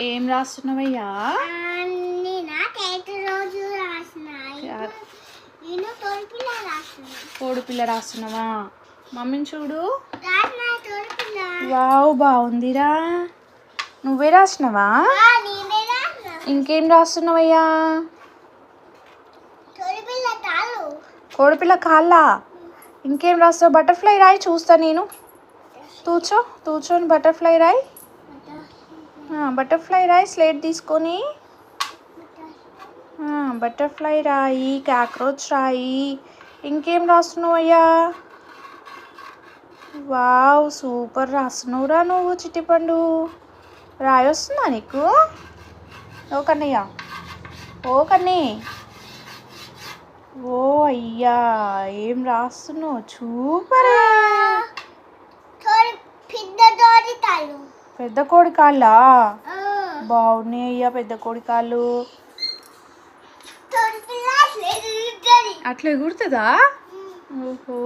ఏం రాస్తున్నావయ్యా? కోడిపిల్ల రాస్తున్నావా? మమ్మీని చూడు. వావ్, బాగుందిరా. నువ్వే రాసినావా? ఇంకేం రాస్తున్నావయ్యా? కోడిపిల్ల కాళ్ళ. ఇంకేం రాస్తావు? బటర్ఫ్లై రాయి, చూస్తా నేను. కూర్చొని బటర్ఫ్లై రాయి. బటర్ఫ్లై రాయి, స్లేట్ తీసుకొని. బటర్ఫ్లై రాయి, కాక్రోచ్ రాయి. ఇంకేం రాస్తున్నావు అయ్యా? వావ్, సూపర్ రాస్తున్నావురా నువ్వు చిట్టిపండు. రాయి వస్తుందా నీకు? ఓ కన్నయ్య, ఓ కన్నీ. ఓ అయ్యా, ఏం రాస్తున్నావు? సూపర్. పెద్ద కోడి కాళ్ళ. బాగున్నాయి అయ్యా పెద్ద కోడి కాళ్ళు. అట్లా ఎగురుతుందా? ఓహో.